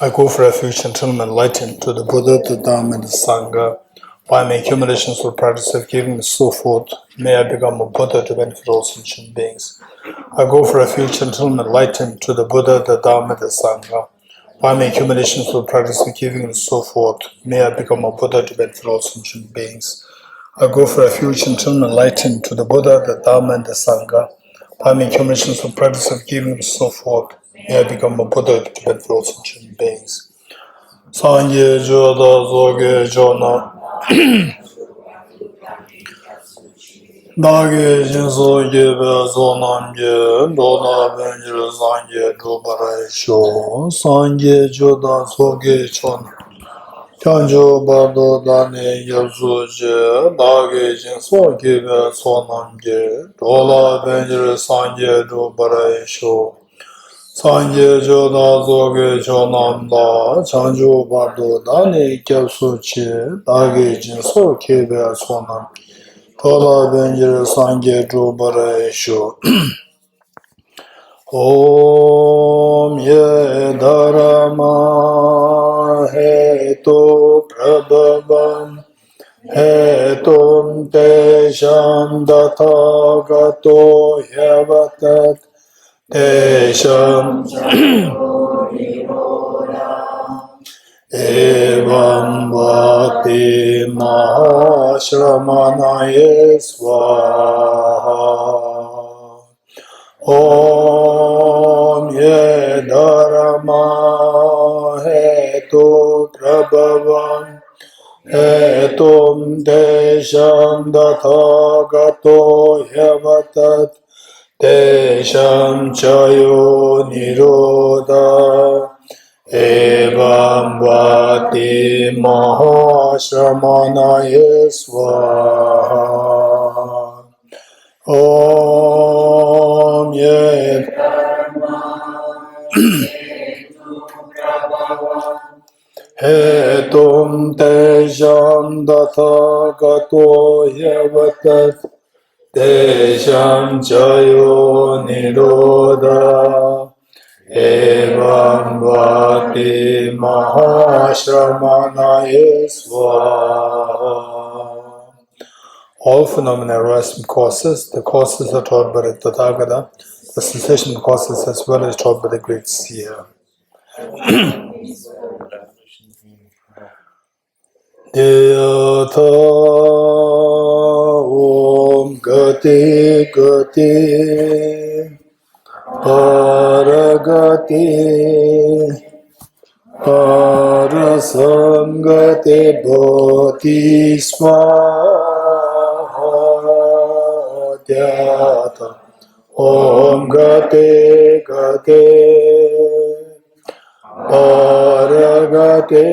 I go for refuge until I'm enlightened to the Buddha, the Dhamma, and the Sangha. By my accumulations for practice of giving and so forth, may I become a Buddha to benefit all sentient beings. I go for refuge until I'm enlightened to the Buddha, the Dhamma, and the Sangha. By my accumulations for practice of giving and so forth, may I become a Buddha to benefit all sentient beings. I go for refuge until I'm enlightened to the Buddha, the Dhamma, and the Sangha. By my accumulations for practice of giving and so forth, may I become a Buddha to benefit all sentient beings. Sanje joda zoge jona Dage jinso gebe zonamge Dona benjir sanje drupare sho Sanje joda zoge jona Chanjo bardo dane yasu je Dage jinso gebe zonamge Dona benjir sanje drupare sho Sanje joda zoge chonamda, chanjo bardo dane kyapsu che, dage jinso kebe sonam. Tola benjir sanje drupare sho. Om ye dharma heto prabhavam, hetom tesham datha gato yavatat, tesham evam vati mahashramanaye svaha. Om ye dharma hetu prabhavam hetum desham datha gato yavatat Tesham chayo nirodha evam vati mahashramanaye svaha. Om ye hetum tesham datha gato yavatat Tesham chayo nirodha evam vati mahashramanaye svaha. All phenomena arise from causes. The causes are taught by the Tathagata. The cessation causes as well as taught by the great seer. Yatha Om Gati Gati Paragati Parasangati Bodhi Swaha Yatha Om Gati Gati Paragati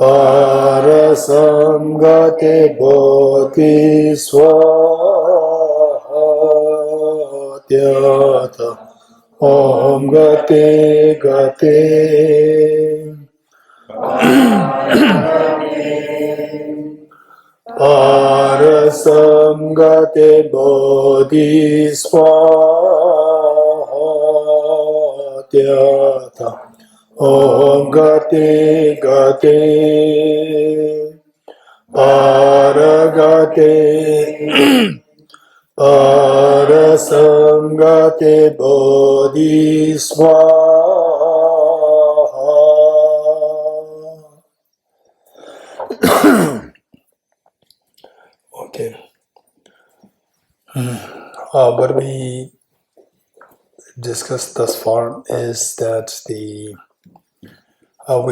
Parasangate bodhi swaha tyata Om gate gate Parasangate bodhi swaha tyata Om gate gate paragate parasangate bodhi swaha. Okay. What we discussed thus far is that we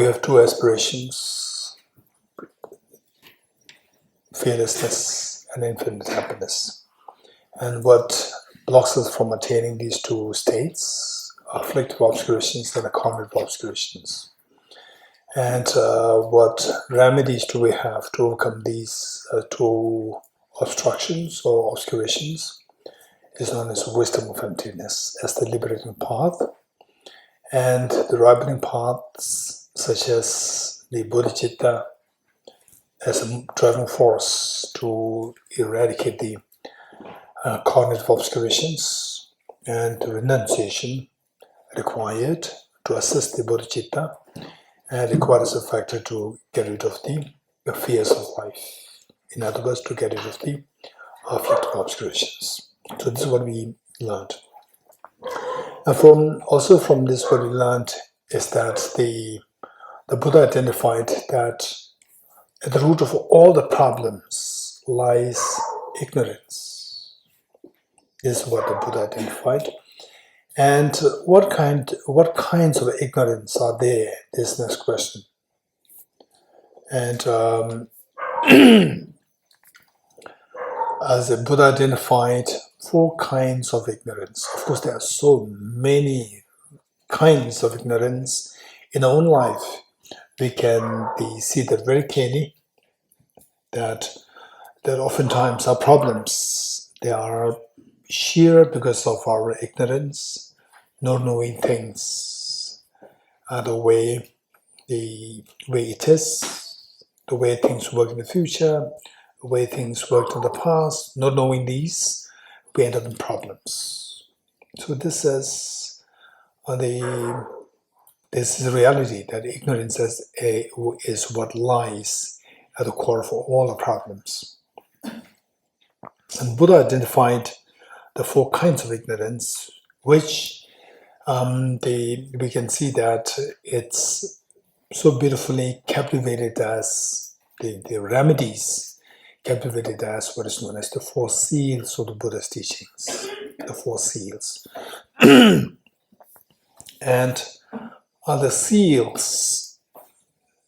have two aspirations: fearlessness and infinite happiness. And what blocks us from attaining these two states are afflictive obscurations and accommodative obscurations. And what remedies do we have to overcome these two obstructions or obscurations is known as wisdom of emptiness as the liberating path, and the ripening paths such as the Bodhicitta as a driving force to eradicate the cognitive obscurations, and the renunciation required to assist the bodhicitta, and requires a factor to get rid of the fears of life. In other words, to get rid of the afflictive obscurations. So this is what we learned. And from this, what we learned is that the Buddha identified that at the root of all the problems lies ignorance. This is what the Buddha identified. And what kinds of ignorance are there? This next question. And as the Buddha identified 4 kinds of ignorance. Of course, there are so many kinds of ignorance in our own life. We can see that very clearly, that oftentimes our problems, they are sheer because of our ignorance, not knowing things the way it is, the way things work in the future, the way things worked in the past. Not knowing these, we end up in problems. So this is this is the reality, that ignorance is what lies at the core of all the problems. And Buddha identified the 4 kinds of ignorance, which we can see that it's so beautifully captivated as the remedies, captivated as what is known as the 4 seals of the Buddha's teachings, the 4 seals. And the seals,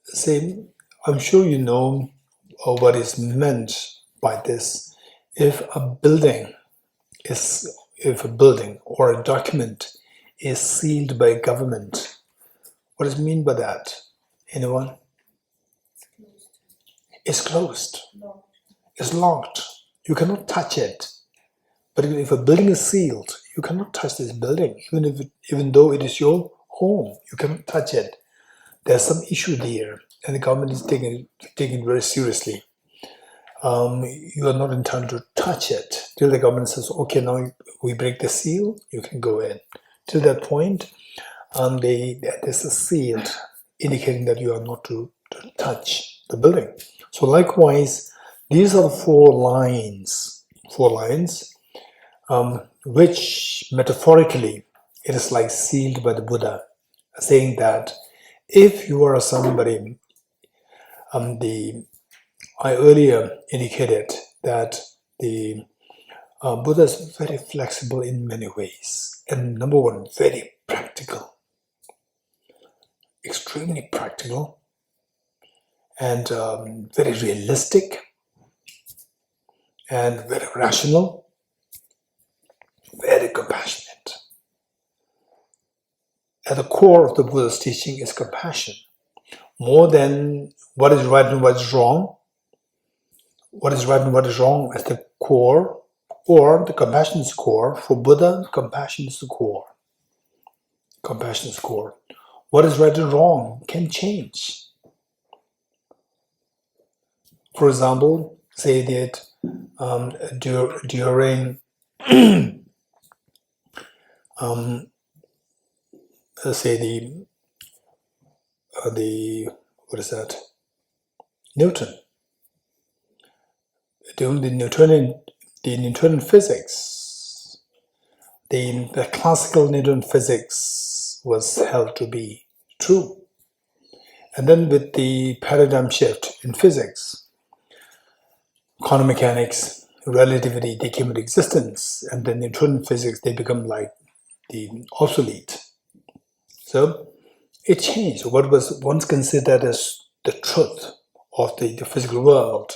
say, I'm sure you know what is meant by this. If a building or a document is sealed by government, what does it mean by that? Anyone? It's closed. It's locked. You cannot touch it. But if a building is sealed, you cannot touch this building, even though it is your home. You cannot touch it. There's some issue there, and the government is taking it very seriously. You are not entitled to touch it till the government says, okay, now we break the seal, you can go in. Till that point, there's a seal indicating that you are not to touch the building. So likewise, these are the 4 lines, which metaphorically, it is like sealed by the Buddha, saying that if you are somebody, I earlier indicated that the Buddha is very flexible in many ways. And number 1, very practical, extremely practical, and very realistic, and very rational, very compassionate. At the core of the Buddha's teaching is compassion. More than what is right and what is wrong, what is right and what is wrong as the core, or the compassion is core. For Buddha, compassion is the core. Compassion is core. What is right and wrong can change. For example, say that during say the what is that? Newton. During the Newtonian physics, the classical Newtonian physics was held to be true. And then with the paradigm shift in physics, quantum mechanics, relativity, they came into existence, and then Newtonian physics, they become like the obsolete. So it changed. What was once considered as the truth of the physical world,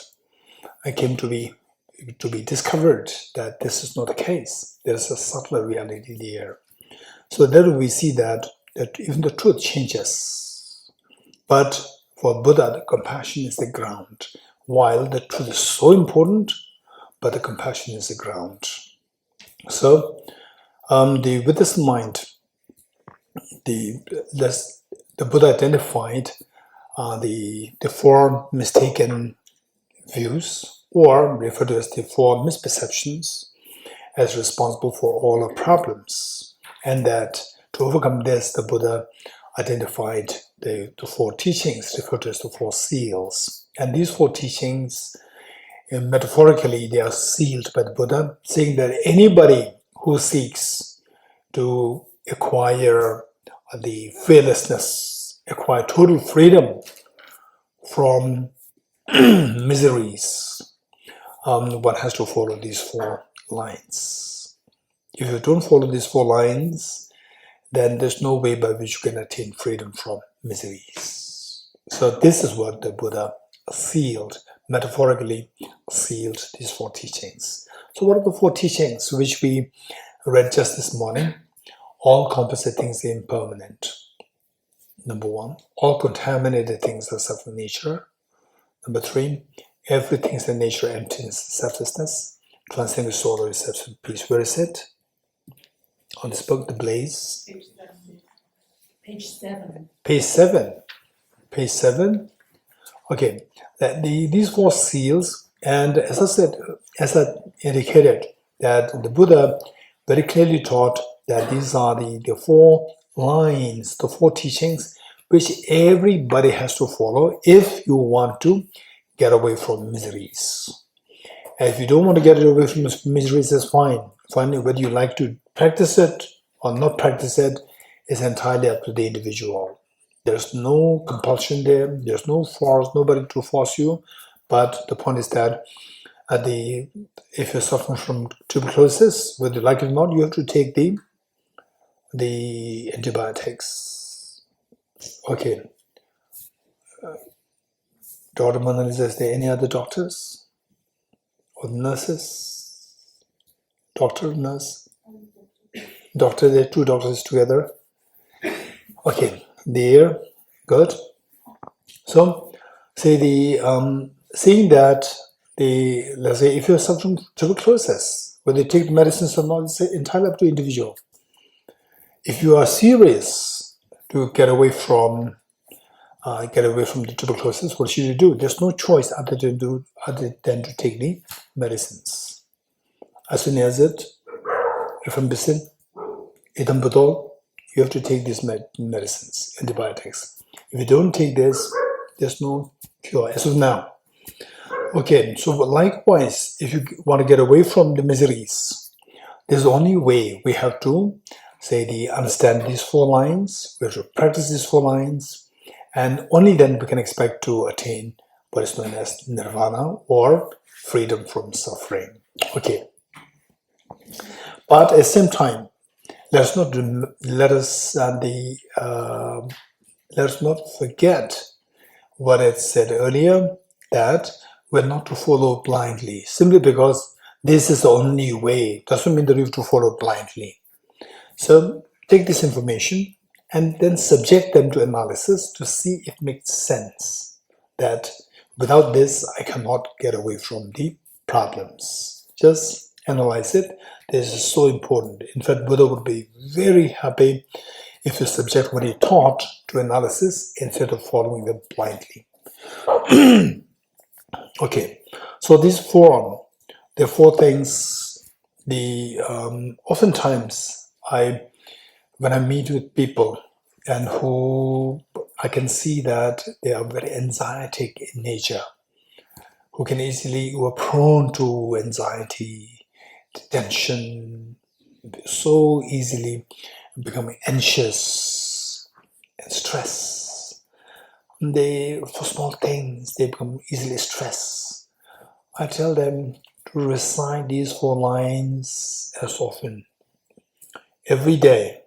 it came to be discovered that this is not the case. There's a subtler reality there. So there we see that even the truth changes. But for Buddha, the compassion is the ground. While the truth is so important, but the compassion is the ground. So with this in mind, the Buddha identified the 4 mistaken views, or referred to as the 4 misperceptions, as responsible for all our problems, and that To overcome this, the Buddha identified the four teachings, referred to as the four seals. And these four teachings, metaphorically, they are sealed by the Buddha, saying that anybody who seeks to acquire the fearlessness, acquire total freedom from miseries, one has to follow these four lines. If you don't follow these four lines, then there's no way by which you can attain freedom from miseries. So this is what the Buddha sealed, metaphorically sealed these four teachings. So what are the four teachings which we read just this morning? All composite things are impermanent. Number one, all contaminated things are self-nature. Number three, everything is in nature, emptiness, selflessness. Transcendent soul is absolute peace. Where is it? On this book, The Blaze. Page 7. Page 7. Page 7. Okay. These four seals, and as I said, as I indicated, that the Buddha very clearly taught that these are the four lines, the four teachings, which everybody has to follow if you want to get away from miseries. And if you don't want to get away from miseries, that's fine. Finally, whether you like to practice it or not practice it is entirely up to the individual. There's no compulsion there. There's no force, nobody to force you. But the point is that if you're suffering from tuberculosis, whether you like it or not, you have to take the antibiotics. Okay. Dr. Mona Lisa, is there any other doctors or nurses? Doctor, nurse? Doctor, there are two doctors together. Okay, there, good. So, say seeing that let's say if you're suffering from tuberculosis, whether you take the medicines or not, it's entirely up to individual. If you are serious to get away from the tuberculosis, what should you do? There's no choice other than to take the medicines. As soon as rifampicin, ethambutol, you have to take these medicines, antibiotics. If you don't take this, there's no cure as of now. Okay, so likewise, if you want to get away from the miseries, there's the only way we have to understand these four lines, we have to practice these four lines, and only then we can expect to attain what is known as nirvana or freedom from suffering. Okay. But at the same time, let us not forget what I said earlier, that we're not to follow blindly. Simply because this is the only way doesn't mean that we have to follow blindly. So take this information and then subject them to analysis to see if it makes sense that without this I cannot get away from the problems. Just analyze it. This is so important. In fact, Buddha would be very happy if you subject what he taught to analysis instead of following them blindly. Okay, so these there are four things. Oftentimes when I meet with people and who I can see that they are very anxietic in nature, who are prone to anxiety, tension, so easily becoming anxious and stressed. For small things, they become easily stressed. I tell them to recite these four lines as often. Every day,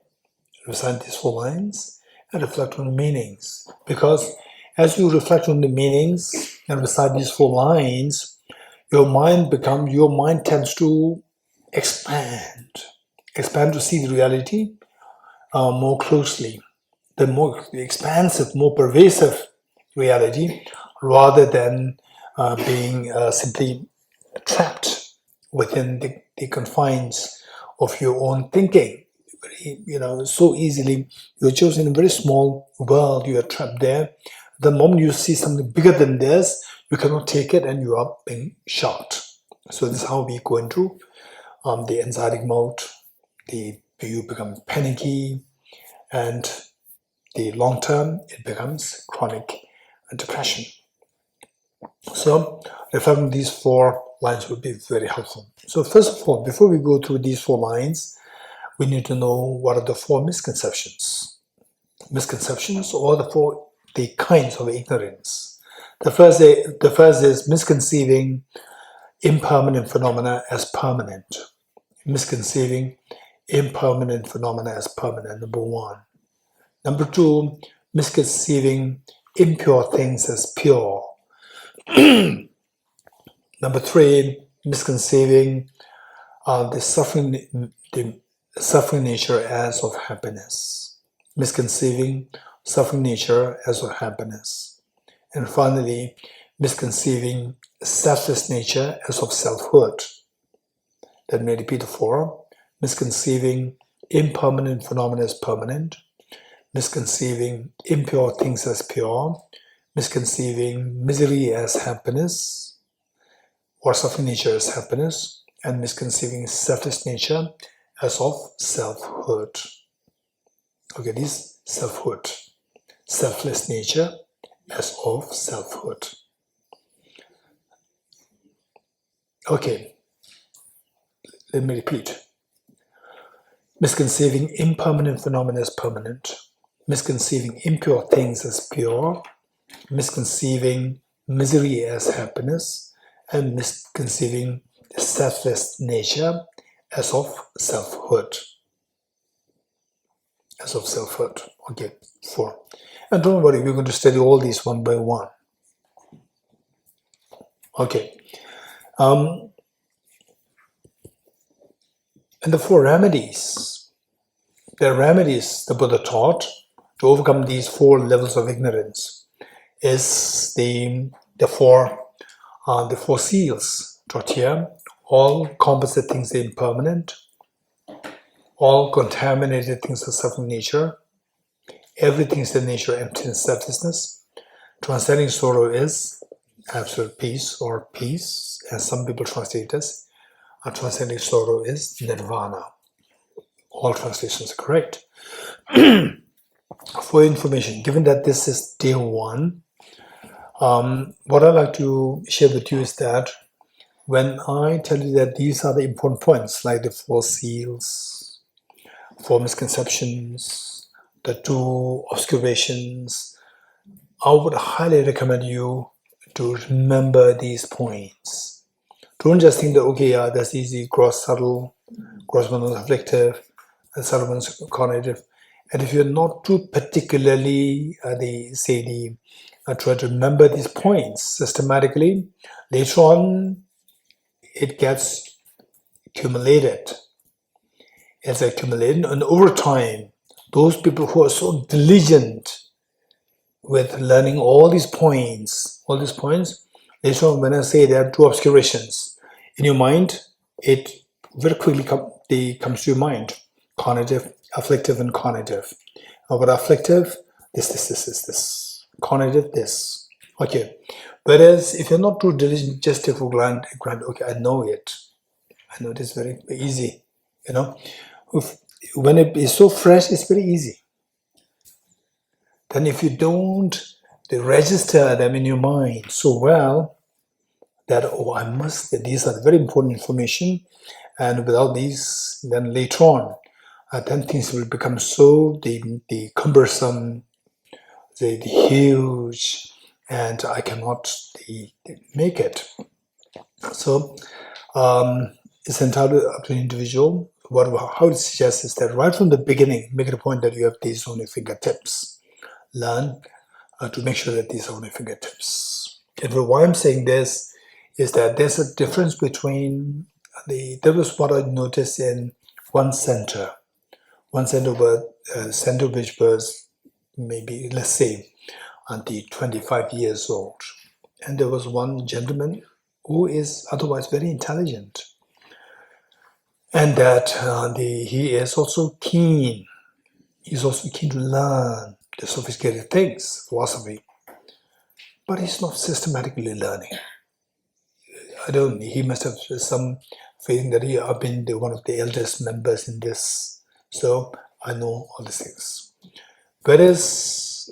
recite these four lines and reflect on the meanings. Because as you reflect on the meanings and recite these four lines, your mind tends to expand to see the reality more closely, the more expansive, more pervasive reality, rather than being simply trapped within the confines of your own thinking. So easily you're just in a very small world, you are trapped there. The moment you see something bigger than this, you cannot take it and you are being shocked. So this is how we go into the anxiety mode. You become panicky, And the long term, it becomes chronic depression. So reflecting these 4 lines would be very helpful. So first of all, before we go through these 4 lines, we need to know what are the 4 misconceptions. Misconceptions, or the kinds of ignorance. The first is misconceiving impermanent phenomena as permanent. Misconceiving impermanent phenomena as permanent, number 1. Number 2, misconceiving impure things as pure. Number 3, misconceiving the suffering nature as of happiness. Misconceiving suffering nature as of happiness. And finally, misconceiving selfless nature as of selfhood. Let me repeat the 4. Misconceiving impermanent phenomena as permanent. Misconceiving impure things as pure. Misconceiving misery as happiness, or suffering nature as happiness, and misconceiving selfless nature as of selfhood. Okay, this selfhood, selfless nature as of selfhood. Okay, let me repeat. Misconceiving impermanent phenomena as permanent, misconceiving impure things as pure, misconceiving misery as happiness, and misconceiving selfless nature as of selfhood. As of selfhood. Okay, 4. And don't worry, we're going to study all these one by one. Okay. And the 4 remedies. The remedies the Buddha taught to overcome these 4 levels of ignorance is the 4 seals taught here. All composite things are impermanent. All contaminated things are suffering nature. Everything is the nature of emptiness, selflessness. Transcending sorrow is absolute peace or peace, as some people translate it as. Transcending sorrow is nirvana. All translations are correct. For information, given that this is day 1, what I'd like to share with you is that when I tell you that these are the important points, like the 4 seals, 4 misconceptions, the 2 obscurations, I would highly recommend you to remember these points. Don't just think that, okay, that's easy, gross, subtle, gross one is afflictive, and subtle one is cognitive. And if you're not too particularly, try to remember these points systematically, later on, it gets accumulated. It's accumulated, and over time, those people who are so diligent with learning all these points, later on when I say there are 2 obscurations, in your mind, it very quickly comes to your mind. Cognitive, afflictive, and cognitive. About afflictive, this. Cognitive, this. Okay. Whereas if you're not too diligent, just take for granted, okay, I know it. I know it is very easy. When it is so fresh, it's very easy. Then if you don't register them in your mind so well, that, these are very important information, and without these, then later on, then things will become so the cumbersome, the huge, and I cannot make it. So it's entirely up to the individual. How it suggests is that right from the beginning, make it a point that you have these on your fingertips. Learn to make sure that these are on your fingertips. And why I'm saying this is that there's a difference between there was what I noticed in one center which was maybe, let's say, until 25 years old. And there was one gentleman who is otherwise very intelligent. And that he is also keen. He's also keen to learn the sophisticated things, philosophy. But he's not systematically learning. He must have some feeling that I've been one of the eldest members in this. So I know all these things. Whereas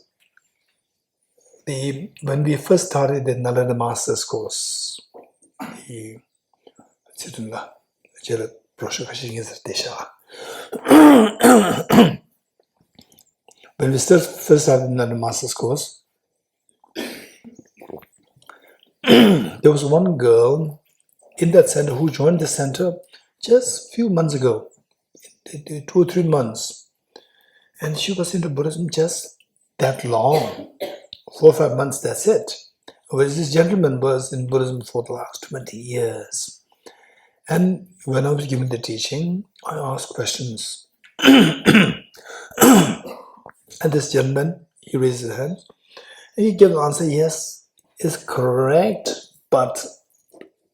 when we first started the Nalanda Master's course, the when we first started the Nalanda Master's course, there was one girl in that center who joined the center just a few months ago, 2 or 3 months. And she was into Buddhism just that long, 4 or 5 months, that's it. Whereas this gentleman was in Buddhism for the last 20 years. And when I was giving the teaching, I asked questions. And this gentleman, he raised his hand, and he gave the answer, yes, it's correct, but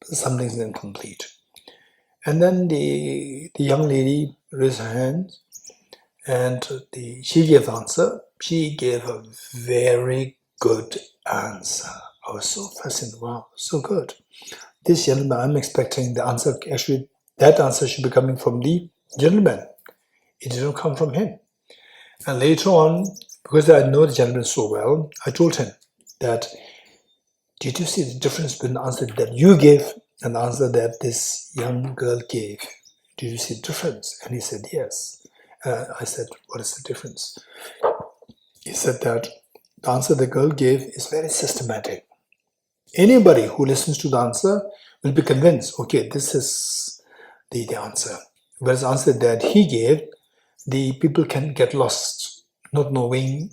something's incomplete. And then the young lady raised her hand, and she gave the answer. She gave a very good answer. I was so fascinated. Wow, so good. This gentleman, I'm expecting the answer, actually, that answer should be coming from the gentleman. It didn't come from him. And later on, because I know the gentleman so well, I told him that, did you see the difference between the answer that you gave and the answer that this young girl gave? Did you see the difference? And he said, yes. I said, what is the difference? He said that the answer the girl gave is very systematic. Anybody who listens to the answer will be convinced, okay, this is the answer. Whereas the answer that he gave, the people can get lost, not knowing,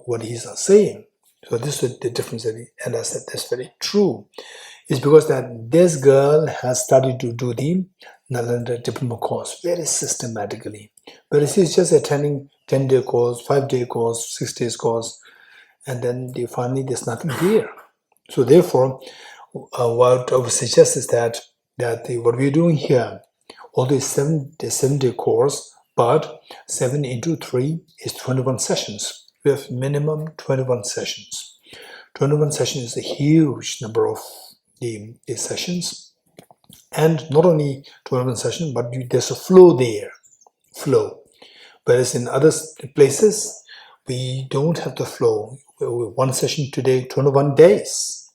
what he's saying. So this is the difference. And I said, that's very true. It's because that this girl has started to do the Nalanda diploma course very systematically. But she's just attending 10-day course, 5-day course, 6 days course, and then finally there's nothing here. So therefore, what I would suggest is that what we're doing here, although it's 7-day course, but 7 into 3 is 21 sessions. We have minimum 21 sessions. 21 sessions is a huge number of the sessions. And not only 21 sessions, but there's a flow there. Flow. Whereas in other places, we don't have the flow. One session today, 21 days.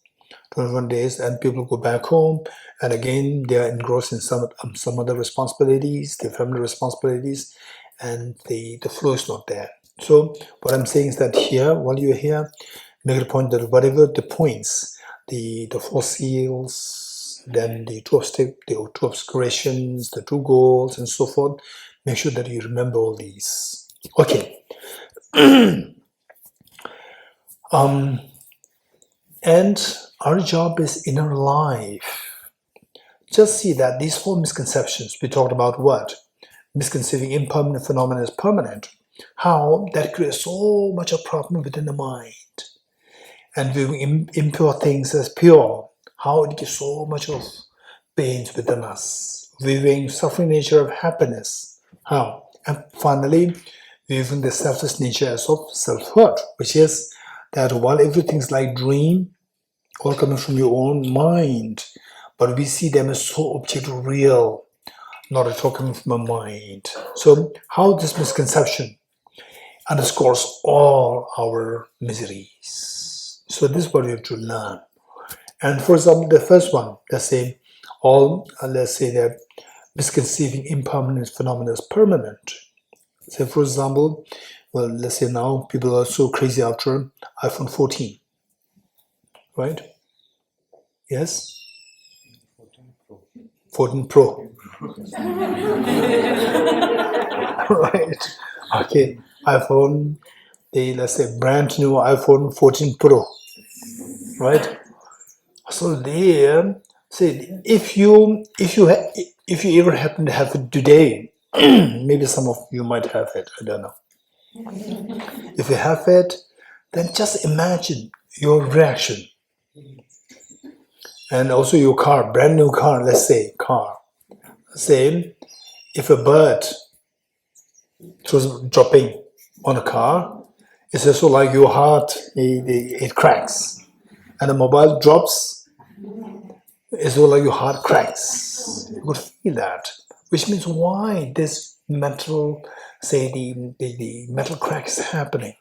21 days, and people go back home, and again they are engrossed in some other responsibilities, their family responsibilities, and the flow is not there. So what I'm saying is that here, while you're here, make a point that whatever the points, the 4 seals, then the 2 obscurations, the 2 goals, and so forth, make sure that you remember all these. Okay. And our job is inner life. Just see that these 4 misconceptions, we talked about what? Misconceiving impermanent phenomena as permanent. How that creates so much of problem within the mind. And viewing impure things as pure. How it gives so much of pains within us. Viewing suffering nature of happiness. How? And finally, viewing the selfless nature as of selfhood, which is that while everything's like dream, all coming from your own mind, but we see them as so objective real, not at all coming from a mind. So how this misconception underscores all our miseries. So this is what we have to learn. And for example, the first one, let's say that misconceiving impermanent phenomena is permanent. Say for example, well, let's say now people are so crazy after iPhone 14. Right? Yes? 14 Pro. Right. Okay. iPhone, let's say brand new iPhone 14 Pro. Right? So there, say if you ever happen to have it today, maybe some of you might have it, I don't know. If you have it, then just imagine your reaction. And also your car, brand new car, let's say, car. Say, if a bird was dropping on a car, it's also like your heart, it cracks. And the mobile drops, it's also like your heart cracks. You could feel that. Which means why this mental, say the mental crack is happening.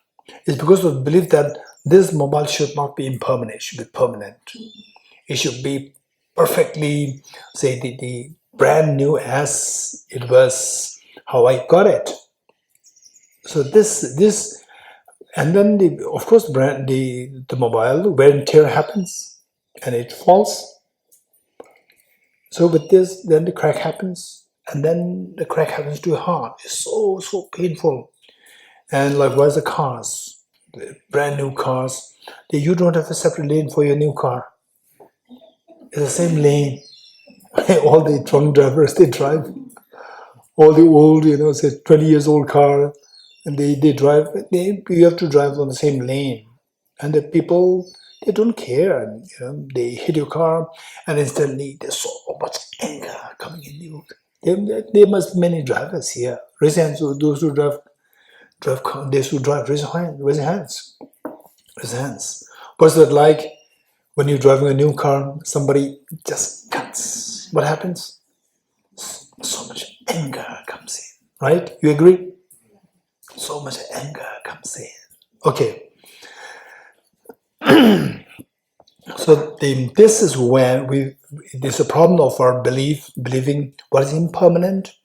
It's because of the belief that this mobile should not be impermanent, it should be permanent. It should be perfectly, say, the brand new as it was how I got it. So this, and then of course the mobile wear and tear happens, and it falls. So with this, then the crack happens, and then the crack happens to your heart. It's so painful. And likewise, the cars, the brand new cars, you don't have a separate lane for your new car. It's the same lane. All the drunk drivers, they drive. All the old, say 20 years old car, and they drive. You have to drive on the same lane, and the people, they don't care. They hit your car, and instantly there's so much anger coming in you. There must be many drivers here. Raise hands. Those who drive car, those who drive. Raise your hand. Raise your hands. Raise your hands. What's that like when you're driving a new car? Somebody just cuts. What happens? So much anger comes in, right? You agree? So much anger comes in. Okay. So this is where there's a problem of our believing what is impermanent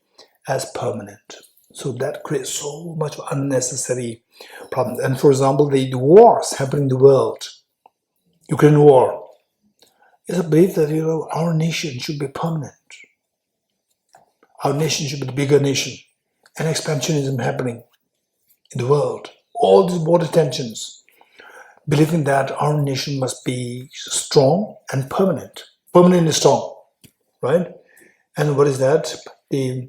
as permanent. So that creates so much unnecessary problems. And for example, the wars happening in the world, Ukraine war, is a belief that our nation should be permanent. Our nation should be the bigger nation. And expansionism happening in the world. All these border tensions. Believing that our nation must be strong and permanent. Permanent and strong. Right? And what is that? The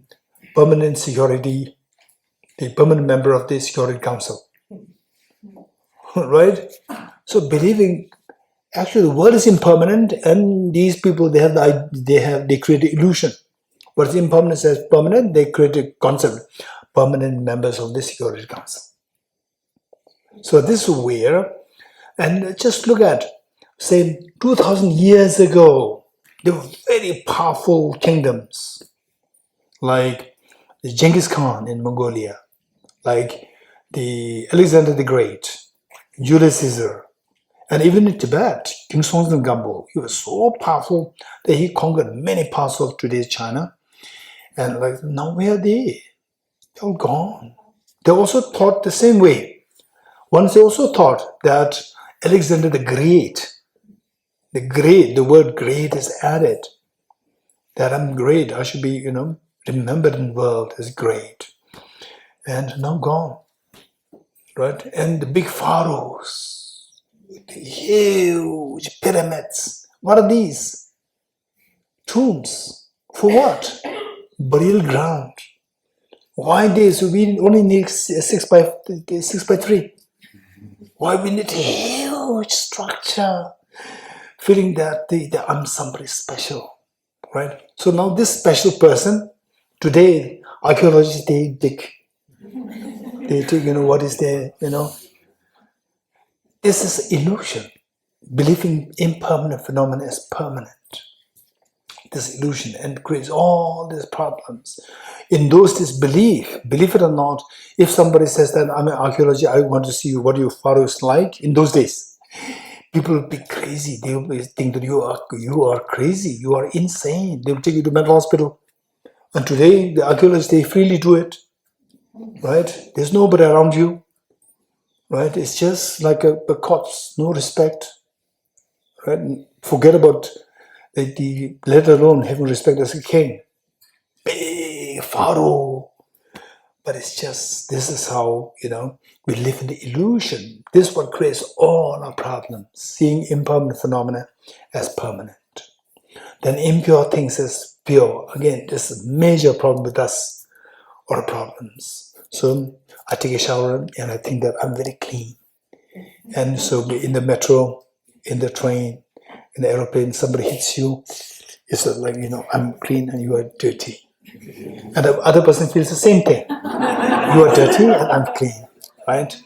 permanent security, the permanent member of the Security Council. Right? So believing actually the world is impermanent, and these people they create an illusion. What is impermanent as permanent? They create a concept. Permanent members of the Security Council. So this is where, and just look at, say, 2,000 years ago, there were very powerful kingdoms, like the Genghis Khan in Mongolia, like the Alexander the Great, Julius Caesar, and even in Tibet, King Songtsen Gampo, he was so powerful that he conquered many parts of today's China. And like now where are they? They're all gone. They also thought the same way. Once they also thought that Alexander the Great, the word great is added. That I'm great, I should be, remembered in the world as great. And now gone. Right? And the big pharaohs, the huge pyramids. What are these? Tombs. For what? Burial ground. Why this? We only need 6x3. Why we need a huge structure? Feeling that I'm somebody special, right? So now this special person, today archaeologists they take, what is there, This is illusion, believing impermanent phenomena as permanent. This illusion and creates all these problems. In those days, believe it or not, if somebody says that I'm an archaeologist, I want to see what your pharaoh is like, in those days, people will be crazy. They will think that you are crazy, you are insane. They will take you to mental hospital. And today, the archaeologists, they freely do it, right? There's nobody around you, right? It's just like a corpse, no respect, right? Forget about let alone having respect as a king. Big pharaoh. But it's just, this is how, we live in the illusion. This is what creates all our problems. Seeing impermanent phenomena as permanent. Then impure things as pure. Again, this is a major problem with us, our problems. So I take a shower and I think that I'm very clean. And so in the metro, in the train, in the aeroplane, somebody hits you, it's like, I'm clean and you are dirty. And the other person feels the same thing. You are dirty and I'm clean, right?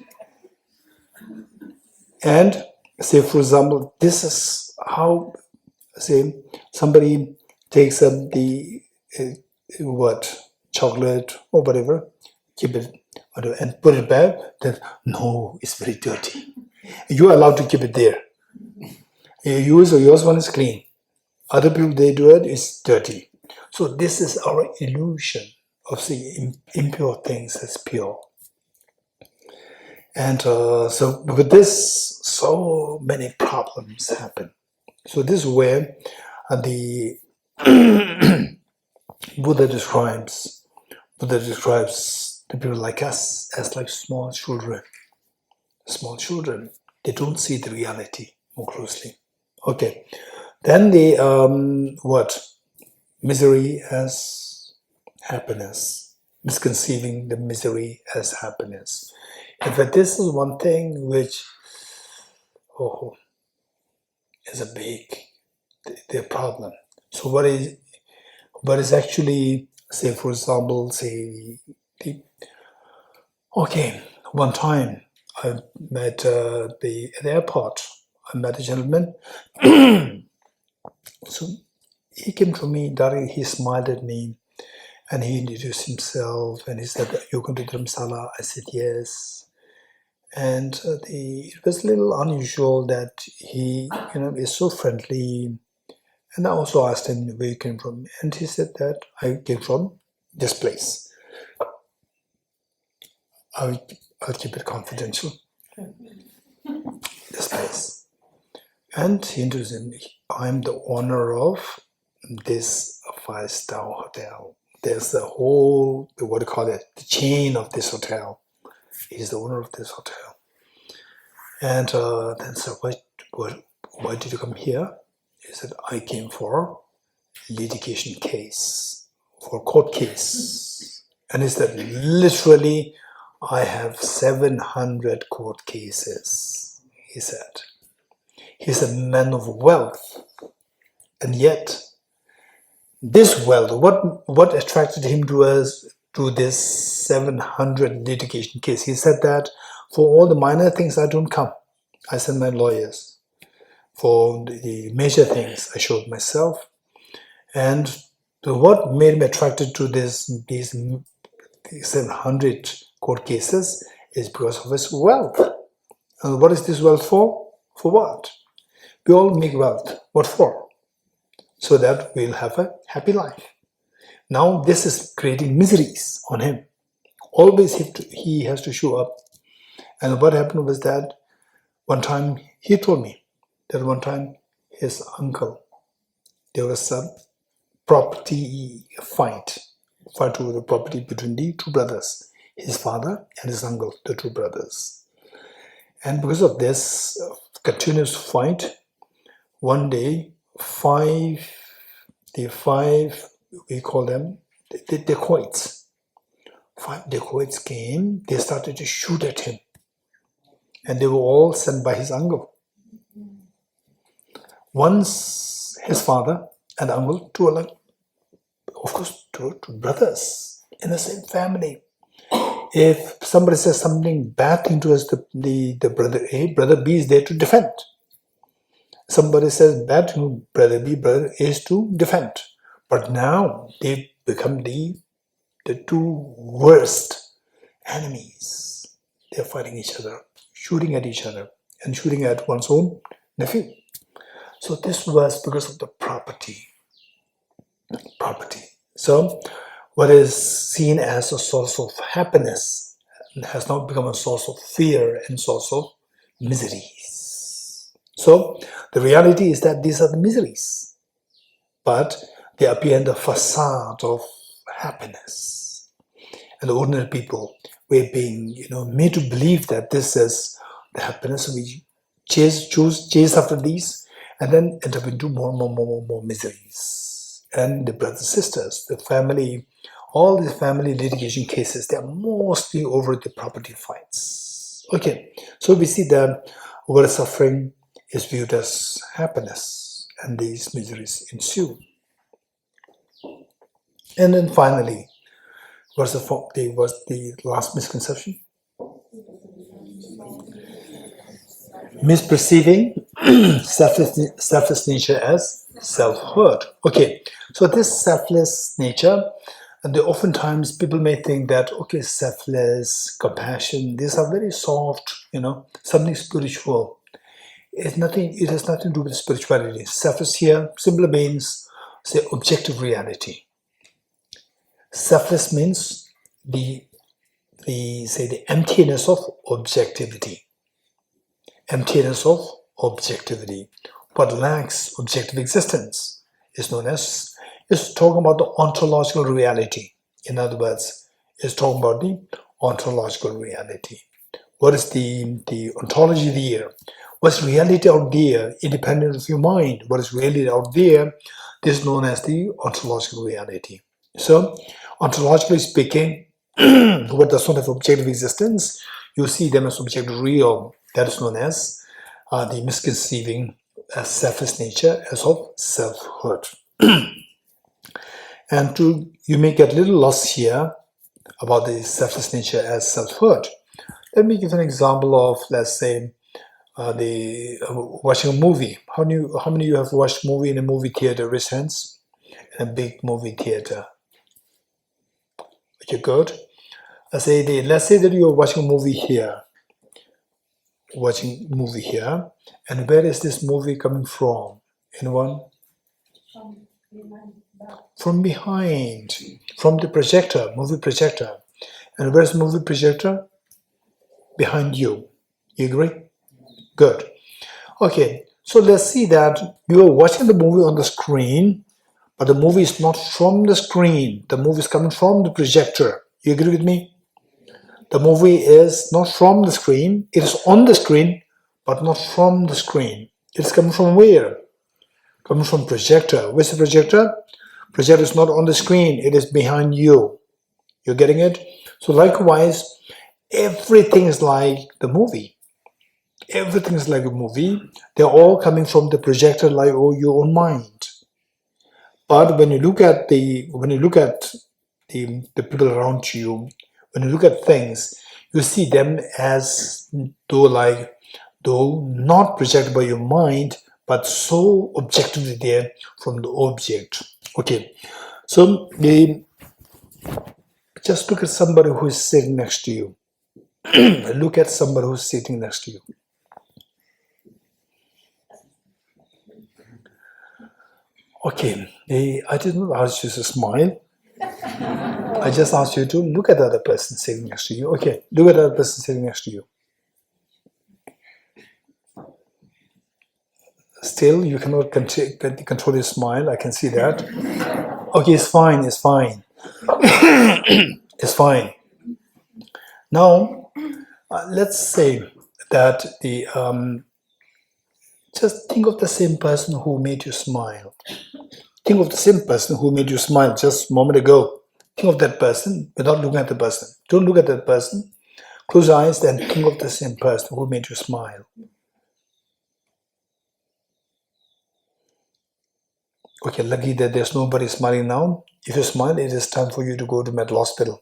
And say, for example, this is how, say, somebody takes up the chocolate or whatever, keep it and put it back, then no, it's very dirty. You are allowed to keep it there. Yours one is clean. Other people, they do it, it's dirty. So this is our illusion of seeing impure things as pure. And so with this, so many problems happen. So this is where the Buddha describes the people like us as like small children. Small children, they don't see the reality more closely. Okay, then the misery as happiness, misconceiving the misery as happiness. In fact, this is one thing which is a big the problem. So what is actually, say for example, one time I met at the airport. I met a gentleman. So he came to me, he smiled at me, and he introduced himself, and he said, "You're going to Dharamsala?" I said, "Yes." And it was a little unusual that he, is so friendly. And I also asked him where he came from, and he said that I came from this place. I'll keep it confidential. This place. And he introduced him. I'm the owner of this 5-star hotel. There's the whole, the chain of this hotel. He's the owner of this hotel. And then said, why did you come here? He said, I came for litigation case, for court case. And he said, literally, I have 700 court cases, he said. He's a man of wealth. And yet, this wealth, what attracted him to this 700 litigation case? He said that for all the minor things, I don't come. I send my lawyers. For the major things, I showed myself. And what made me attracted to these 700 court cases is because of his wealth. And what is this wealth for? For what? We all make wealth. What for? So that we'll have a happy life. Now this is creating miseries on him. Always he has to show up. And what happened was that one time he told me that one time his uncle, there was some property fight over the property between the two brothers, his father and his uncle, the two brothers. And because of this continuous fight, one day, we call them the dacoits. 5 dacoits came, they started to shoot at him. And they were all sent by his uncle. Once his father and uncle, two brothers in the same family. If somebody says something bad thing to us, the brother A, brother B is there to defend. Somebody says bad to brother B, brother A is to defend. But now they've become the two worst enemies. They're fighting each other, shooting at each other, and shooting at one's own nephew. So this was because of the property. So what is seen as a source of happiness has now become a source of fear and source of miseries. So the reality is that these are the miseries, but they appear in the facade of happiness. And the ordinary people, we're being made to believe that this is the happiness. We chase after these, and then end up into more miseries. And the brothers and sisters, the family, all these family litigation cases, they are mostly over the property fights. Okay, so we see that what is suffering is viewed as happiness, and these miseries ensue. And then finally, what's the last misconception? Misperceiving selfless nature as selfhood. Okay, so this selfless nature And oftentimes people may think that, okay, selfless, compassion, these are very soft, something spiritual. It has nothing to do with spirituality. Selfless here simply means, say, objective reality. Selfless means the emptiness of objectivity. Emptiness of objectivity. What lacks objective existence is talking about the ontological reality. In other words, it's talking about the ontological reality. What is the ontology there? What's reality out there, independent of your mind? What is reality out there? This is known as the ontological reality. So, ontologically speaking, what does not have objective existence, you see them as objective real. That is known as the misconceiving selfless nature as of selfhood. And you may get a little lost here about the selfless nature as selfhood. Let me give an example of, let's say, watching a movie. How many of you have watched a movie in a movie theater? Raise hands. In a big movie theater. Okay, good. Let's say that you're watching a movie here. And where is this movie coming from? Anyone? From behind. From the projector, movie projector. And where's the movie projector? Behind you. You agree? Good. Okay, so let's see that you are watching the movie on the screen, but the movie is not from the screen. The movie is coming from the projector. You agree with me? The movie is not from the screen. It is on the screen, but not from the screen. It's coming from where? Coming from projector. Where's the projector? Projector is not on the screen. It is behind you. You're getting it? So likewise, everything is like the movie. Everything is like a movie. They're all coming from the projector, like your own mind. But when you look at the people around you, when you look at things, you see them as though not projected by your mind, but so objectively there from the object. Okay, so just look at somebody who is sitting next to you. Look at somebody who's sitting next to you. Okay, I didn't ask you to smile. I just asked you to look at the other person sitting next to you. Okay, look at the other person sitting next to you. Still, you cannot control your smile. I can see that. Okay, it's fine. It's fine. It's fine. Now, let's say that just think of the same person who made you smile. Think of the same person who made you smile just a moment ago. Think of that person without looking at the person. Don't look at that person. Close your eyes, then think of the same person who made you smile. Okay, lucky that there's nobody smiling now. If you smile, it is time for you to go to mental hospital.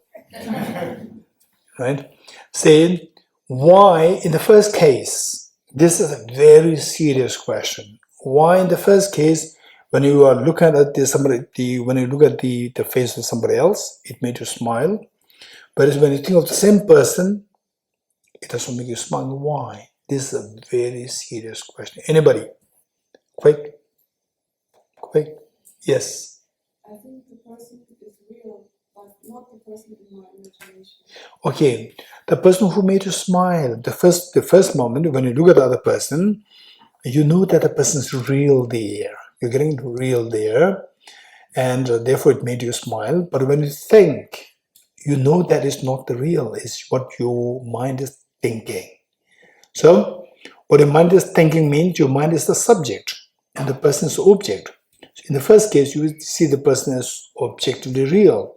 Right? Say, why in the first case, this is a very serious question. Why in the first case, when you are looking at when you look at the face of somebody else, it made you smile. Whereas when you think of the same person, it doesn't make you smile. Why? This is a very serious question. Anybody? Quick. Yes. I think the person is real, but not the person in my imagination. Okay, the person who made you smile, the first moment when you look at the other person, you know that the person is real there. You're getting real there, and therefore it made you smile. But when you think, you know that it's not the real, it's what your mind is thinking. So, what your mind is thinking means your mind is the subject, and the person is the object. In the first case, you see the person as objectively real.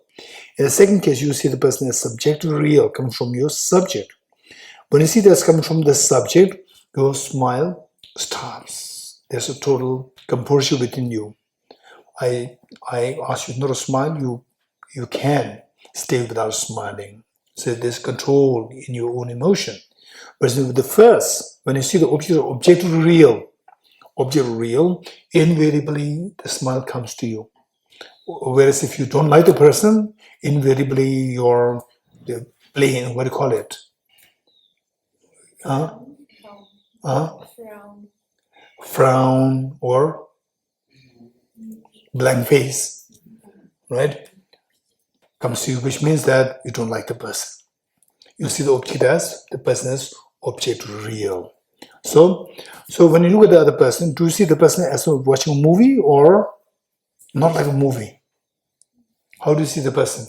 In the second case, you see the person as subjectively real, coming from your subject. When you see that's coming from the subject, your smile stops. There's a total composure within you. I ask you not to smile, you can stay without smiling. So there's control in your own emotion. Whereas with the first, when you see the objectively real, invariably the smile comes to you. Whereas if you don't like the person, invariably you're playing, what do you call it? Uh, Frown. Frown or blank face, right? Comes to you, which means that you don't like the person. You see the object as the person as object real. So when you look at the other person, do you see the person as watching a movie or not like a movie? How do you see the person?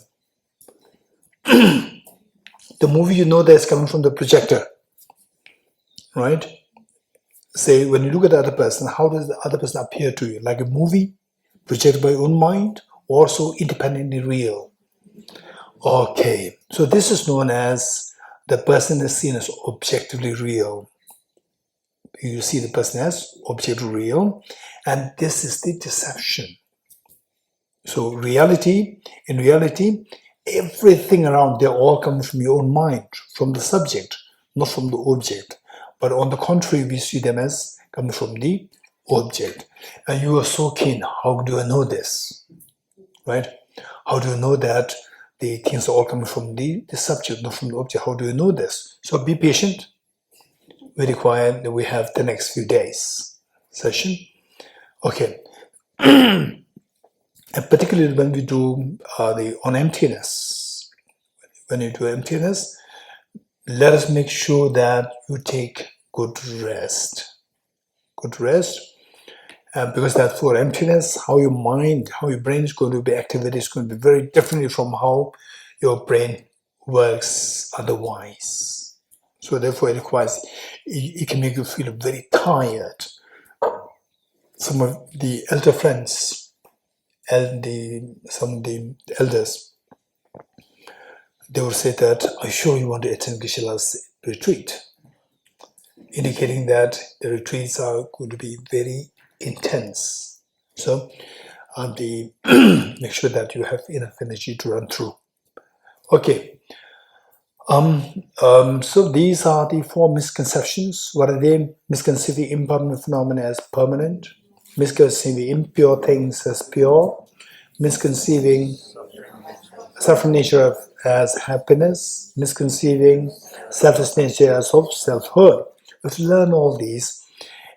The movie, you know, that is coming from the projector, right? Say, when you look at the other person, how does the other person appear to you? Like a movie projected by your own mind, or so independently real? Okay, so this is known as the person is seen as objectively real. You see the person as objectively real, and this is the deception. So in reality, everything around, they all come from your own mind, from the subject, not from the object. But on the contrary, we see them as coming from the object. And you are so keen, how do I know this? Right? How do you know that the things are all coming from the subject, not from the object? How do you know this? So be patient. We require that we have the next few days session. Okay. And particularly when we do on emptiness, when you do emptiness, let us make sure that you take good rest. Good rest. Because that for emptiness, how your mind, how your brain is going to be activated is going to be very differently from how your brain works otherwise. So therefore it requires, it can make you feel very tired. Some of the elder friends and some of the elders, they would say that, are you sure you want to attend Geshe-la's retreat? Indicating that the retreats are going to be very intense. So make sure that you have enough energy to run through. Okay. So these are the 4 misconceptions. What are they? Misconceiving impermanent phenomena as permanent, misconceiving impure things as pure, misconceiving suffering nature as happiness, misconceiving selfish nature as of selfhood. We have to learn all these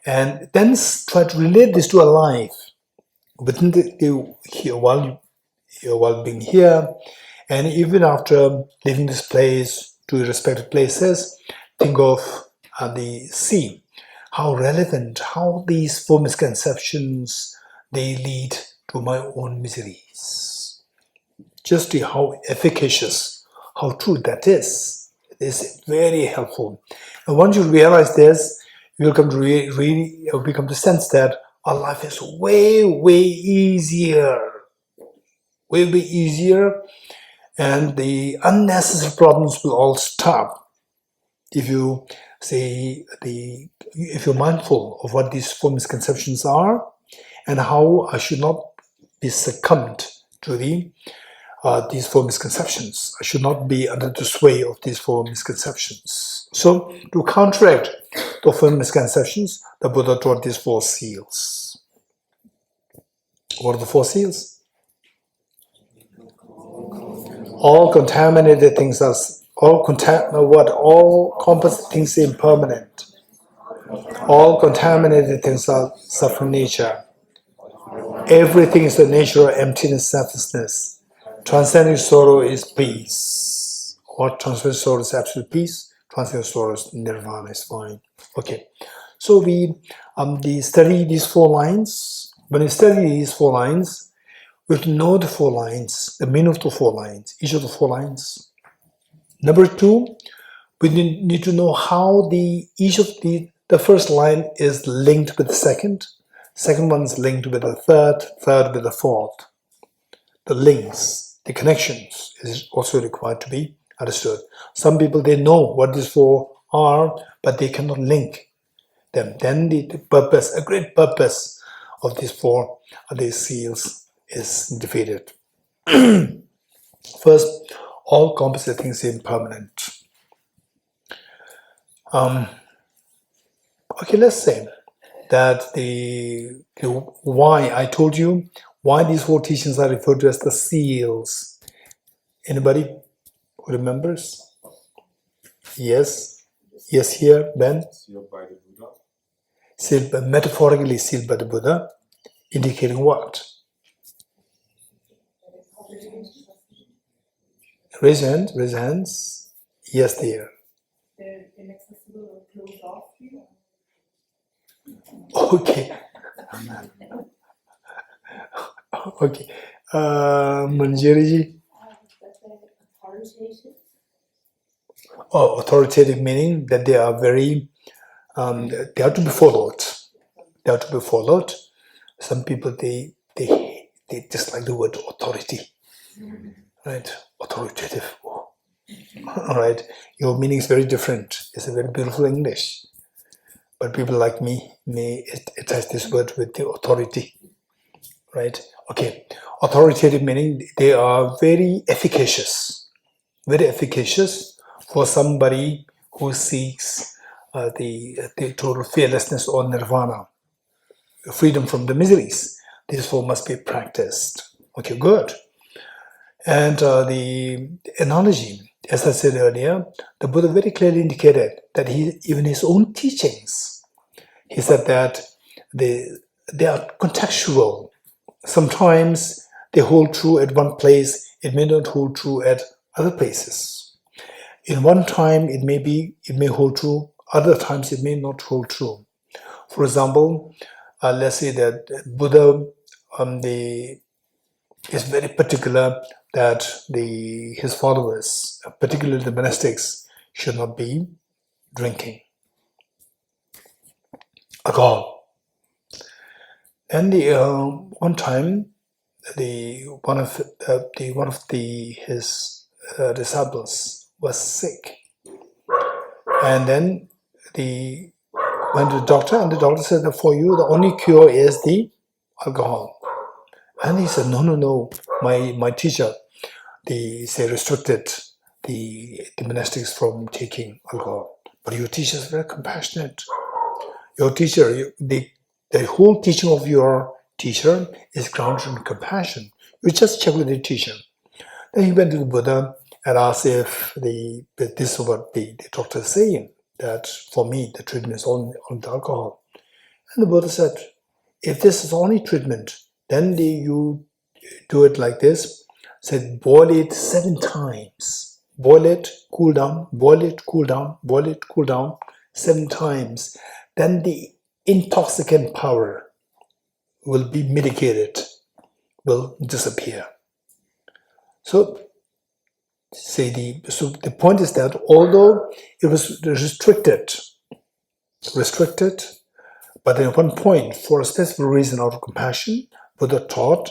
and then try to relate this to a life within while being here, and even after leaving this place to respective places. Think of the sea, how relevant, how these 4 misconceptions, they lead to my own miseries. Just see how efficacious, how true that is. It is very helpful. And once you realize this, you'll come to really become to sense that our life is way, way easier. Way, way easier. And the unnecessary problems will all stop if you say if you're mindful of what these 4 misconceptions are and how I should not be succumbed to these 4 misconceptions. I should not be under the sway of these 4 misconceptions. So to counteract the 4 misconceptions, the Buddha taught these 4 seals. What are the 4 seals? All contaminated things are all composite things are impermanent. All contaminated things are suffering nature. Everything is the nature of emptiness, selflessness. Transcending sorrow is peace. Or transcending sorrow is absolute peace. Transcending sorrow is nirvana, is fine. Okay. So we study these 4 lines. When we study these 4 lines, we have to know the 4 lines, the meaning of the 4 lines, each of the 4 lines. Number 2, we need to know how each of the first line is linked with the second one is linked with the third with the fourth. The links, the connections is also required to be understood. Some people, they know what these 4 are, but they cannot link them. Then the purpose, a great purpose of these 4 these seals is defeated. First, all composite things are impermanent. Okay, let's say that the why I told you Why these four teachings are referred to as the seals? Anybody who remembers? Yes. Yes, here, Ben. Sealed by the Buddha. Sealed, metaphorically sealed by the Buddha, indicating what? Raise your hands. Raise your hands. Yes, there. The inaccessible or closed off view. Okay. Okay. Manjari. Authoritative. Oh, authoritative meaning that they are very, they have to be followed. They have to be followed. Some people, they dislike the word authority. Right? Authoritative. Oh. All right. Your meaning is very different. It's a very beautiful English. But people like me may attach this word with the authority. Right? Okay. Authoritative meaning they are very efficacious. Very efficacious for somebody who seeks the total fearlessness or nirvana, freedom from the miseries. These four must be practiced. Okay, good. And the analogy, as I said earlier, the Buddha very clearly indicated that even his own teachings, he said that they are contextual. Sometimes they hold true at one place, it may not hold true at other places. In one time it may hold true, other times it may not hold true. For example, let's say that Buddha is very particular that his followers, particularly the monastics, should not be drinking alcohol. And one time, one of his disciples was sick, and then he went to the doctor, and the doctor said that for you the only cure is the alcohol. And he said, no, my teacher, they restricted the monastics from taking alcohol. But your teacher is very compassionate. Your teacher, the whole teaching of your teacher is grounded in compassion. You just check with the teacher. Then he went to the Buddha and asked if this is what the doctor is saying, that for me the treatment is only on the alcohol. And the Buddha said, if this is only treatment, then you do it like this. Said boil it 7 times. Boil it, cool down, boil it, cool down, boil it, cool down 7 times. Then the intoxicant power will be mitigated, will disappear. So the point is that although it was restricted, but at one point, for a specific reason out of compassion, Buddha taught,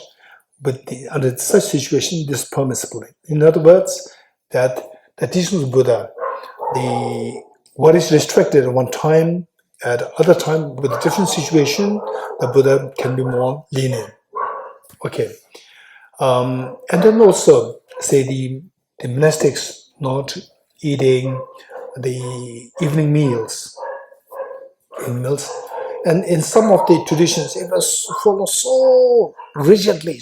but under such situation, this is permissible. In other words, that the teaching of Buddha, what is restricted at one time, at other time, with a different situation, the Buddha can be more lenient. Okay. And then also, say the monastics not eating the evening meals. And in some of the traditions, it was followed so rigidly,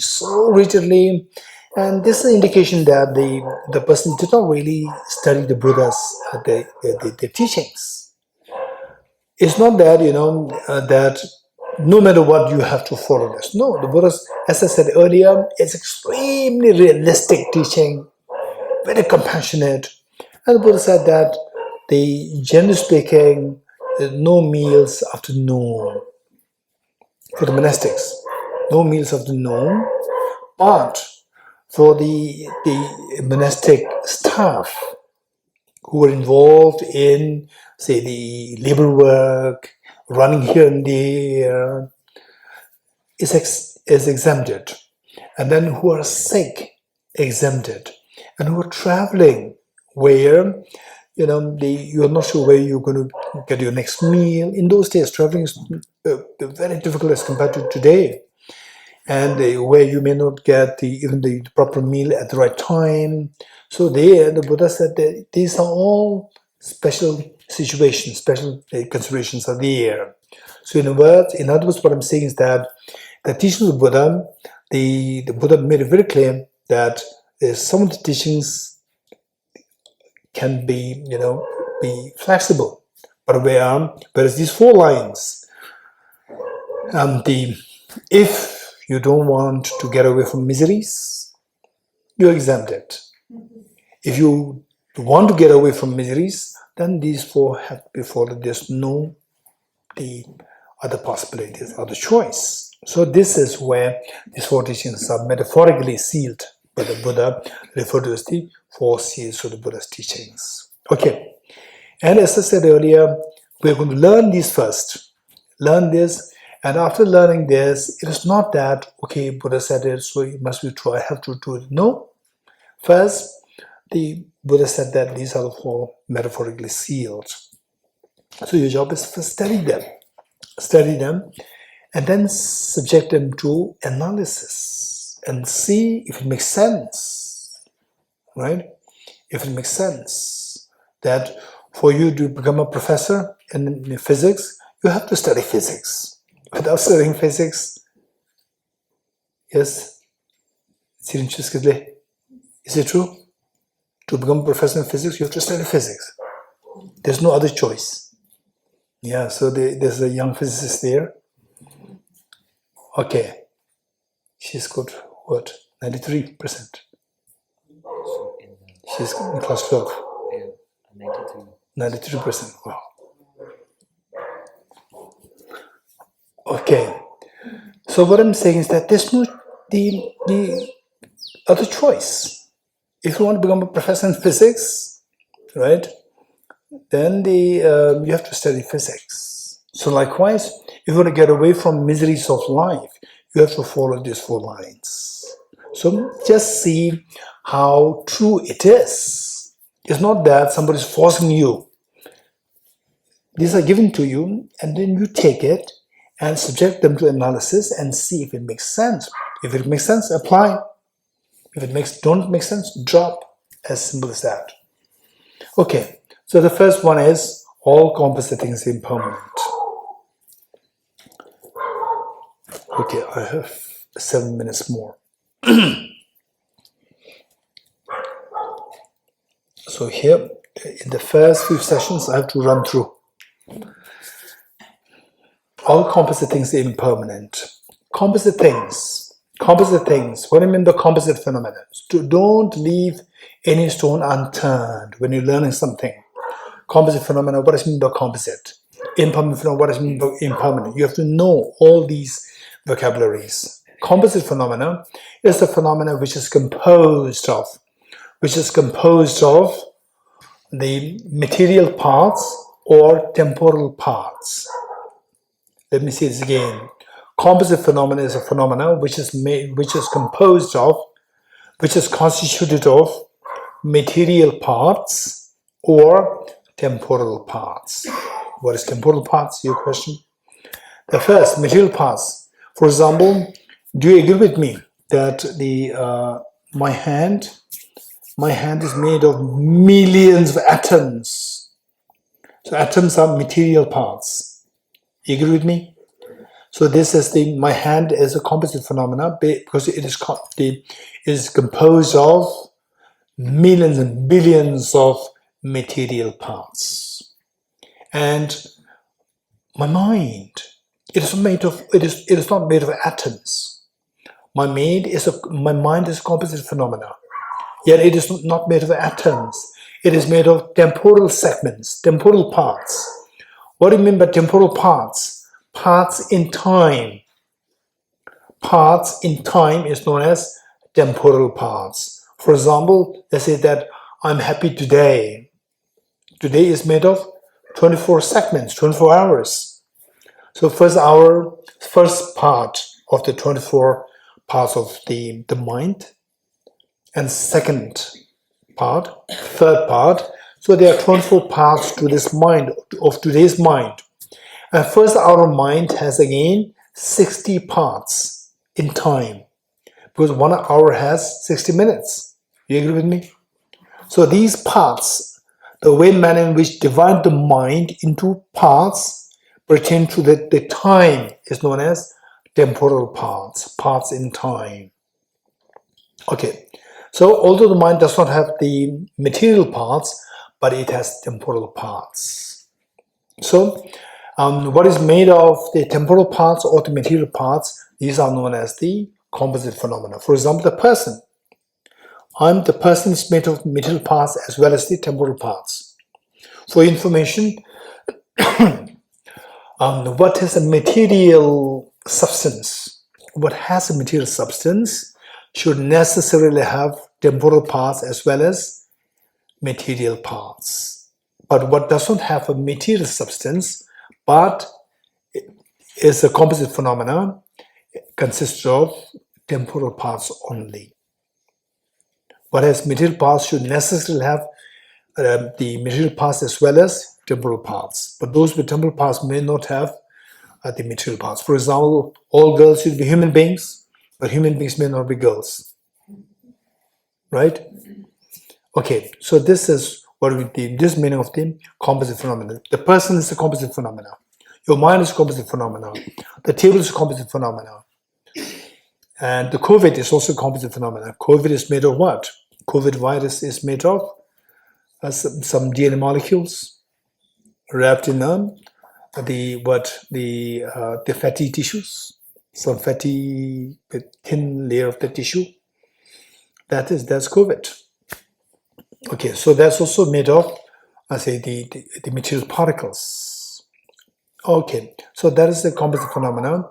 and this is an indication that the person did not really study the Buddha's the teachings. It's not that that no matter what you have to follow this. No, the Buddha's, as I said earlier, is extremely realistic teaching, very compassionate, and the Buddha said that generally speaking, no meals after noon for the monastics, no meals after noon, but for the monastic staff who were involved in, say, the labor work, running here and there, is exempted. And then who are sick, exempted. And who are traveling, where you're not sure where you're going to get your next meal. In those days, traveling is very difficult as compared to today. And where you may not get even the proper meal at the right time. So there, the Buddha said that these are all special situations, special considerations are there. So in other words, what I'm saying is that the teaching of the Buddha, the Buddha made it very clear that some of the teachings can be, be flexible. But whereas these 4 lines, if you don't want to get away from miseries, you're exempted. If you want to get away from miseries, then these 4 have to be followed. There's no the other possibilities, other choice. So this is where these 4 teachings are metaphorically sealed by the Buddha, referred to as the 4 seals of the Buddha's teachings. Okay, and as I said earlier, we're going to learn these first. Learn this, and after learning this, it is not that, okay, Buddha said it, so it must be true, I have to do it. No. First, the Buddha said that these are the 4 metaphorically sealed. So your job is to study them, and then subject them to analysis and see if it makes sense, right? If it makes sense that for you to become a professor in physics, you have to study physics. Without studying physics, yes, is it true? To become a professor in physics, you have to study physics. There's no other choice. Yeah, so there's a young physicist there. Okay. She's got what? 93%. She's in class 12. Yeah, 93. 93%. Wow. Okay. So what I'm saying is that there's no the other choice. If you want to become a professor in physics, right, then you have to study physics. So likewise, if you want to get away from miseries of life, you have to follow these 4 lines. So just see how true it is. It's not that somebody's forcing you. These are given to you, and then you take it and subject them to analysis and see if it makes sense. If it makes sense, apply. If it don't make sense, drop. As simple as that. Okay, so the first one is all composite things impermanent. Okay, I have 7 minutes more. So here, in the first few sessions, I have to run through. All composite things are impermanent. Composite things. What do you mean by composite phenomena? Don't leave any stone unturned when you're learning something. Composite phenomena, what does it mean by composite? Impermanent phenomena, what does it mean by impermanent? You have to know all these vocabularies. Composite phenomena is a phenomena which is composed of the material parts or temporal parts. Let me say this again. Composite phenomena is a phenomena which is constituted of material parts or temporal parts. What is temporal parts? Your question. The first, material parts. For example, do you agree with me that my hand is made of millions of atoms? So atoms are material parts. You agree with me? So this is my hand is a composite phenomena because it is composed of millions and billions of material parts. And my mind, it is not made of atoms. My mind is a composite phenomena. Yet it is not made of atoms. It is made of temporal segments, temporal parts. What do you mean by temporal parts? Parts in time. Parts in time is known as temporal parts. For example, let's say that I'm happy today. Today is made of 24 segments, 24 hours. So first part of the 24 parts of the mind, and second part, third part. So there are 24 parts to this mind, of today's mind. And first our mind has again 60 parts in time, because 1 hour has 60 minutes. You agree with me? So these parts, the way and manner in which divide the mind into parts pertain to the time is known as temporal parts, parts in time. Okay, so although the mind does not have the material parts, but it has temporal parts. So what is made of the temporal parts or the material parts? These are known as the composite phenomena. For example, the person. The person is made of material parts as well as the temporal parts. For information, what is a material substance? What has a material substance should necessarily have temporal parts as well as material parts. But what does not have a material substance but is a composite phenomena consists of temporal parts only. What has material parts should necessarily have the material parts as well as temporal parts. But those with temporal parts may not have the material parts. For example, all girls should be human beings, but human beings may not be girls. Right? Okay, so this is what this meaning of the composite phenomena. The person is a composite phenomena. Your mind is a composite phenomena. The table is a composite phenomena. And the COVID is also a composite phenomena. COVID is made of what? COVID virus is made of some DNA molecules wrapped in the fatty tissues, some fatty thin layer of the tissue. That's COVID. Okay, so that's also made of, the material particles. Okay, so that is the composite phenomenon.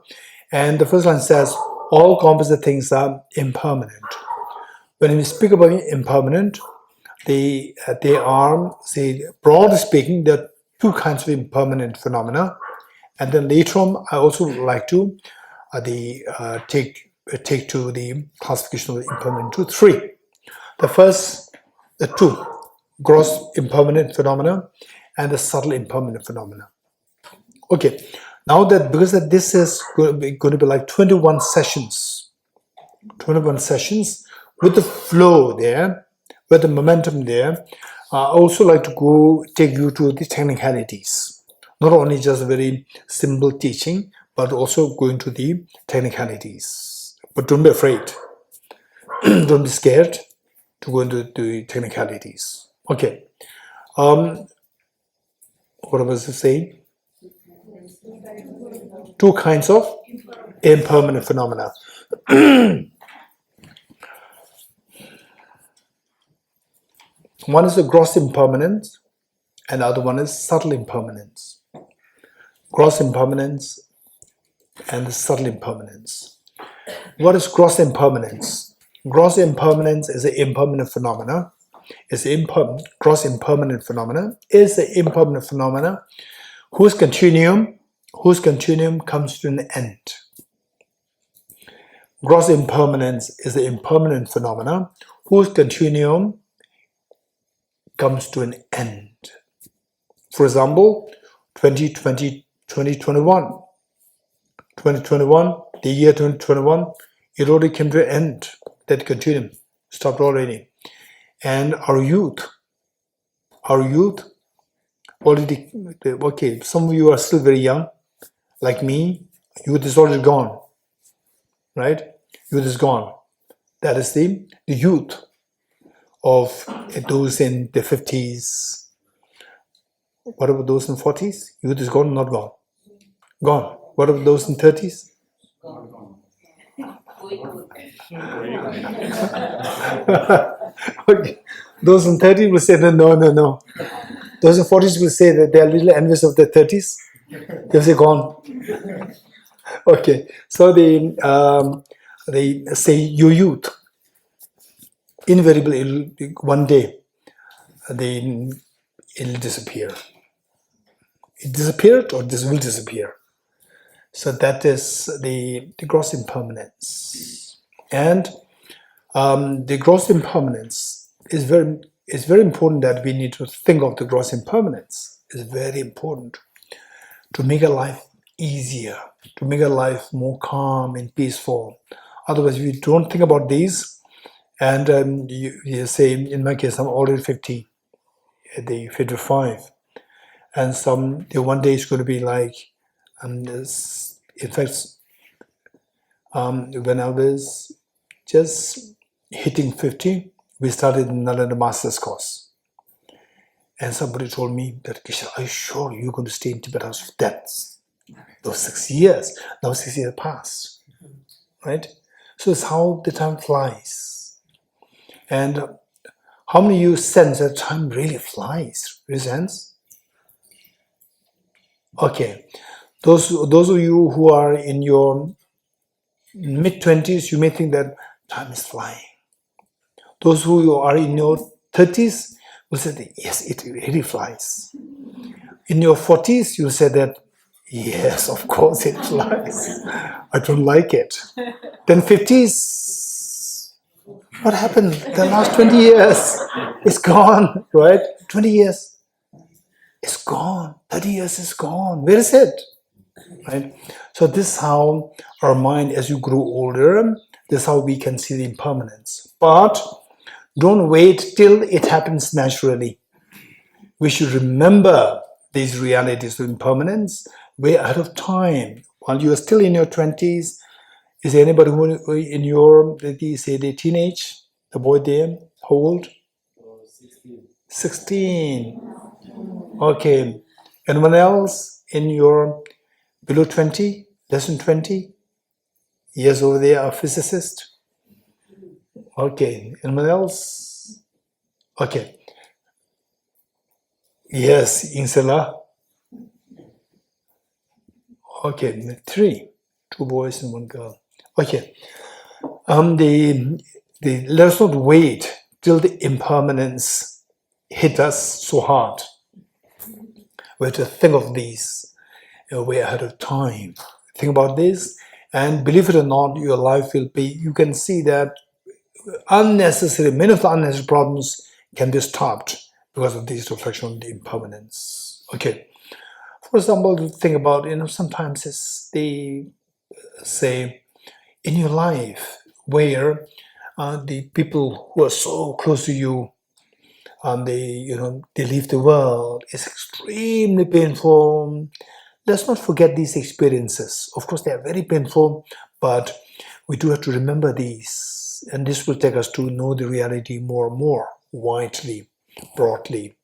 And the first line says, all composite things are impermanent. When we speak about impermanent, they are, broadly speaking, there are two kinds of impermanent phenomena. And then later on, I also like to take to the classification of the impermanent to three. The two, gross impermanent phenomena and the subtle impermanent phenomena. Okay, now that because this is going to be like 21 sessions with the flow there, with the momentum there, I also like to take you to the technicalities. Not only just very simple teaching, but also going to the technicalities. But don't be afraid. Don't be scared to go into the technicalities. Okay. What was I saying? Two kinds of impermanent phenomena. One is the gross impermanence, and the other one is subtle impermanence. Gross impermanence and the subtle impermanence. What is gross impermanence? Gross impermanence is an impermanent phenomena. Gross impermanent phenomena is an impermanent phenomena whose continuum comes to an end. Gross impermanence is an impermanent phenomena whose continuum comes to an end. For example, 2020, 2021. 2021, the year 2021, it already came to an end. That continuum stopped already. And our youth already, okay, some of you are still very young, like me. Youth is already gone, right? Youth is gone. That is the youth of those in the 50s. What about those in 40s? Youth is gone, not gone? Gone. What about those in 30s? Okay. Those in 30s will say no. Those in 40s will say that they are a little envious of the 30s. They'll say gone. Okay. So they say your youth. Invariably, one day, it'll disappear. It disappeared or this will disappear. So that is the gross impermanence. And the gross impermanence is very important that we need to think of the gross impermanence. It's very important to make a life easier, to make a life more calm and peaceful. Otherwise, if you don't think about these, and you say, in my case, I'm already 50, at the 55, and one day it's going to be like, in fact, When I was just hitting 50, we started another master's course. And somebody told me that, Geshe, are you sure you're going to stay in Tibet house? That's those 6 years. Now 6 years passed, right? So it's how the time flies. And how many of you sense that time really flies? Raise hands. Okay. Those of you who are in your mid-20s, you may think that time is flying. Those who are in your 30s will say that, yes, it really flies. In your 40s, you say that, yes, of course it flies. I don't like it. Then 50s, what happened? The last 20 years, it's gone, right? 20 years, it's gone. 30 years is gone. Where is it? Right? So this is how our mind, as you grow older, this is how we can see the impermanence. But don't wait till it happens naturally. We should remember these realities of impermanence way ahead of time. While you are still in your 20s, is there anybody who in your, say, the teenage, the boy there, how old? 16. Okay. Anyone else in your below 20, less than 20? Yes, over there, a physicist. Okay. Anyone else? Okay. Yes, Insela. Okay, 3. 2 boys and 1 girl. Okay. Let us not wait till the impermanence hit us so hard. We have to think of these way ahead of time. Think about this, and believe it or not, your life will be. You can see that many of the unnecessary problems can be stopped because of this reflection on the impermanence. Okay. For example, think about, sometimes it's they say in your life where the people who are so close to you, they leave the world. It's extremely painful. Let's not forget these experiences. Of course, they are very painful, but we do have to remember these, and this will take us to know the reality more and more widely, broadly.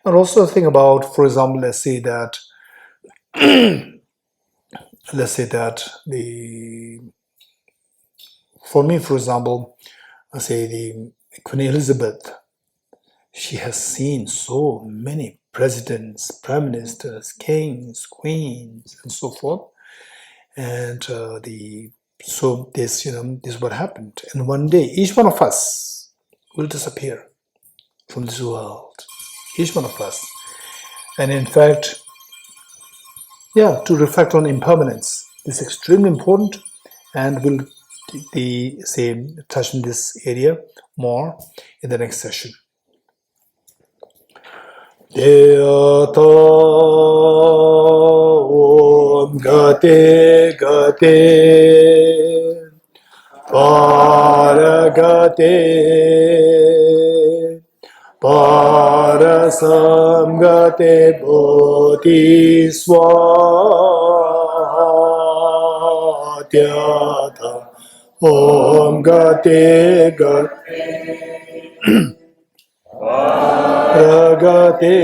And also think about, for example, let's say that for me, for example, I say the Queen Elizabeth, she has seen so many presidents, prime ministers, kings, queens, and so forth. And this is what happened. And one day, each one of us will disappear from this world. Each one of us. And in fact, to reflect on impermanence is extremely important, and we'll touch in this area more in the next session. Deyata Om Gate Gate Paragate Parasamgate Bodhiswatyata Om Gate Gate Paragate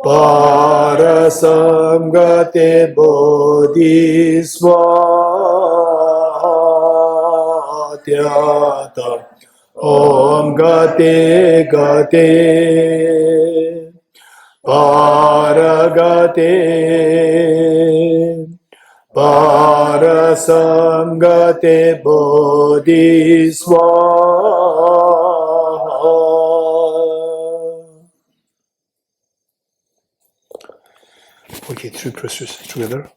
Parasamgate Bodhiswatyata Om Gate Gate Paragate Parasamgate Bodhiswatyata. Okay, 3 pressures together.